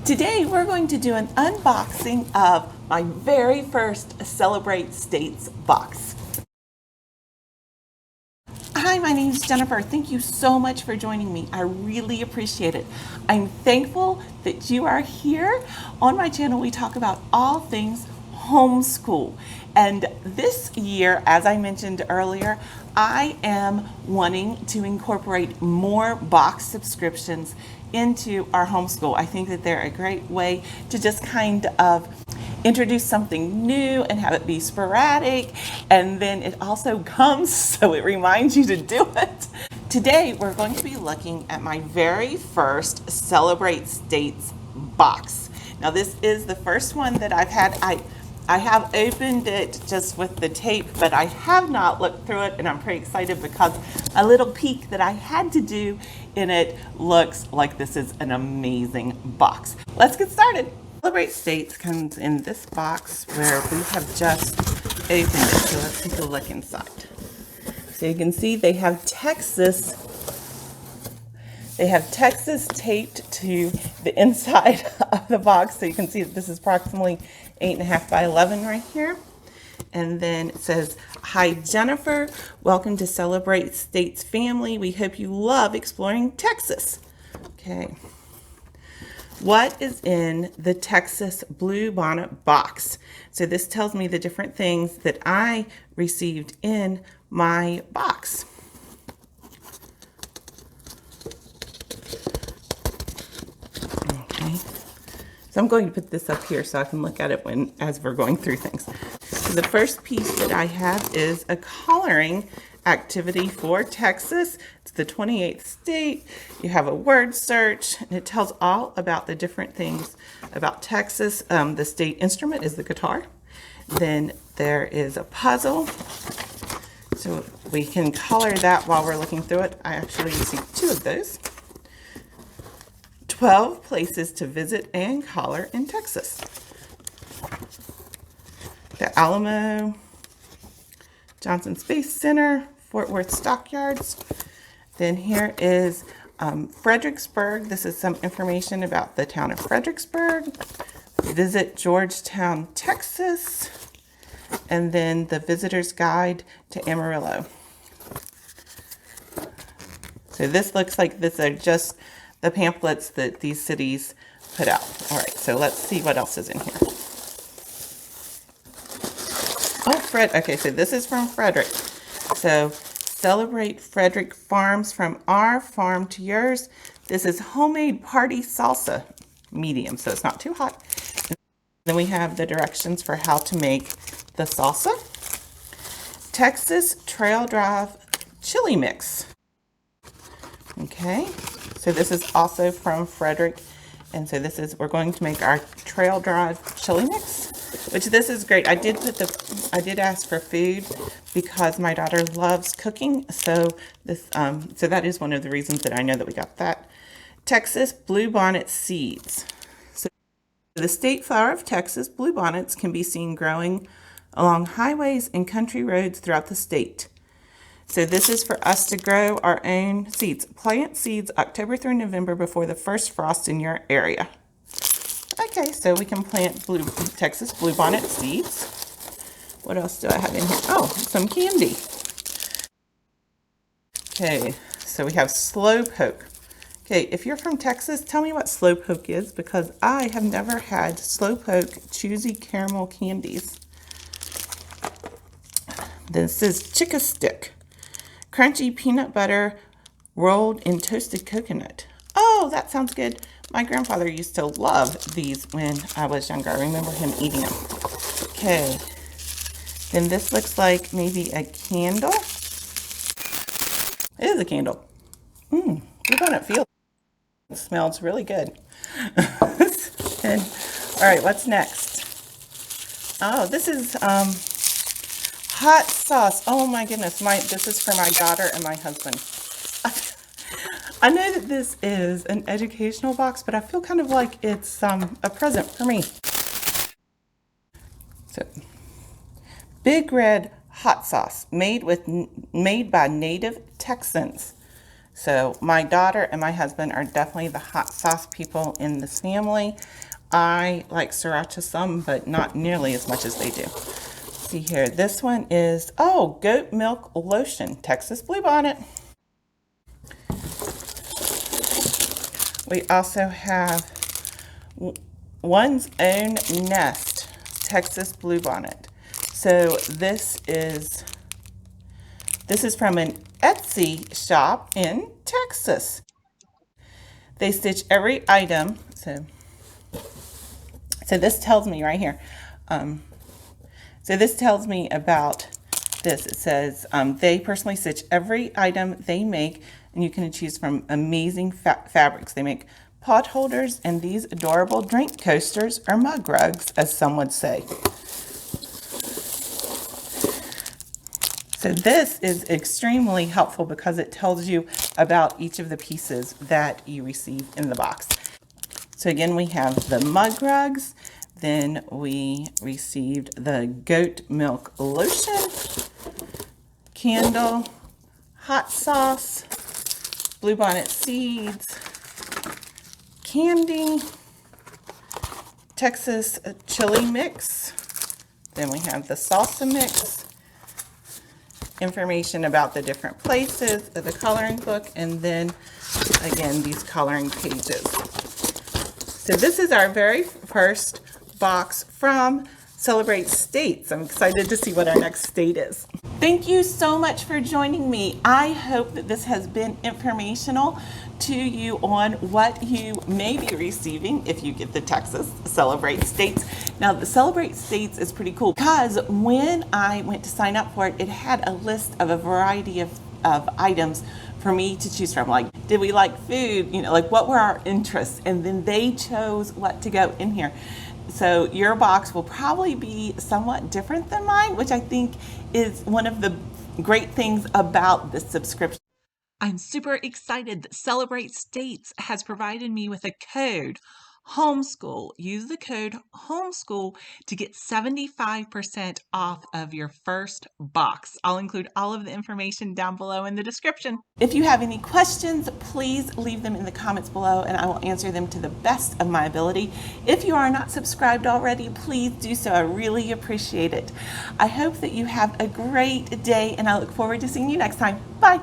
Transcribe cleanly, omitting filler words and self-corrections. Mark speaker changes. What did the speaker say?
Speaker 1: Today we're going to do an unboxing of my very first Celebrate States box. Hi, my name is Jennifer. Thank you so much for joining me. I really appreciate it. I'm thankful that you are here. On my channel, we talk about all things homeschool. And this year, as I mentioned earlier, I am wanting to incorporate more box subscriptions into our homeschool. I think that they're a great way to just kind of introduce something new and have it be sporadic, and then it also comes so it reminds you to do it. Today we're going to be looking at my very first Celebrate States box. Now this is the first one that I've had. I have opened it just with the tape, but I have not looked through it, and I'm pretty excited because a little peek that I had to do in it looks like this is an amazing box. Let's get started. Celebrate States comes in this box where we have just opened it, so let's take a look inside. So you can see they have Texas taped to the inside of the box, so you can see that this is approximately 8.5 by 11 right here. And then it says, "Hi Jennifer, welcome to Celebrate States family. We hope you love exploring Texas." Okay. What is in the Texas Bluebonnet box? So this tells me the different things that I received in my box. Okay. So I'm going to put this up here so I can look at it as we're going through things. So the first piece that I have is a coloring activity for Texas. It's the 28th state. You have a word search, and it tells all about the different things about Texas. The state instrument is the guitar. Then there is a puzzle. So we can color that while we're looking through it. I actually received 2 of those. 12 places to visit and color in Texas. The Alamo, Johnson Space Center, Fort Worth Stockyards. Then here is Fredericksburg. This is some information about the town of Fredericksburg. Visit Georgetown, Texas. And then the visitor's guide to Amarillo. So this looks like this are just the pamphlets that these cities put out. All right, so let's see what else is in here. Oh, okay, so this is from Frederick. So celebrate Frederick Farms, from our farm to yours. This is homemade party salsa, medium, so it's not too hot. Then we have the directions for how to make the salsa. Texas Trail Drive chili mix. Okay, so this is also from Frederick. And so this is, we're going to make our Trail Drive chili mix, which this is great. I did ask for food because my daughter loves cooking. So this, so that is one of the reasons that I know that we got that. Texas Bluebonnet seeds. So the state flower of Texas, bluebonnets, can be seen growing along highways and country roads throughout the state. So this is for us to grow our own seeds. Plant seeds October through November before the first frost in your area. Okay, so we can plant Texas bluebonnet seeds. What else do I have in here? Oh, some candy. Okay, so we have Slowpoke. Okay, if you're from Texas, tell me what Slowpoke is, because I have never had Slowpoke choosy caramel candies. This is Chick-a-Stick. Crunchy peanut butter rolled in toasted coconut. Oh, that sounds good. My grandfather used to love these when I was younger. I remember him eating them. Okay. Then this looks like maybe a candle. It is a candle. We're going to feel it. It smells really good. And, all right, what's next? Oh, this is hot sauce. Oh my goodness, this is for my daughter and my husband. I know that this is an educational box, but I feel kind of like it's a present for me. So, Big Red hot sauce made by native Texans. So my daughter and my husband are definitely the hot sauce people in this family. I like sriracha some, but not nearly as much as they do. See here, this one is, oh, goat milk lotion, Texas Bluebonnet. We also have One's Own Nest, Texas Bluebonnet. So this is from an Etsy shop in Texas. They stitch every item. So this tells me right here. So this tells me about this. It says they personally stitch every item they make, and you can choose from amazing fabrics. They make pot holders and these adorable drink coasters or mug rugs, as some would say. So this is extremely helpful because it tells you about each of the pieces that you receive in the box. So again, we have the mug rugs, then we received the goat milk lotion, candle, hot sauce, bluebonnet seeds, candy, Texas chili mix, then we have the salsa mix, information about the different places, the coloring book, and then again these coloring pages. So this is our very first box from Celebrate States. I'm excited to see what our next state is. Thank you so much for joining me. I hope that this has been informational to you on what you may be receiving if you get the Texas Celebrate States. Now the Celebrate States is pretty cool because when I went to sign up for it, it had a list of a variety of items for me to choose from. Like, did we like food? You know, like what were our interests? And then they chose what to go in here. So your box will probably be somewhat different than mine, which I think is one of the great things about this subscription. I'm super excited that Celebrate States has provided me with a code, Homeschool. Use the code Homeschool to get 75% off of your first box. I'll include all of the information down below in the description. If you have any questions, please leave them in the comments below and I will answer them to the best of my ability. If you are not subscribed already, please do so. I really appreciate it. I hope that you have a great day and I look forward to seeing you next time. Bye.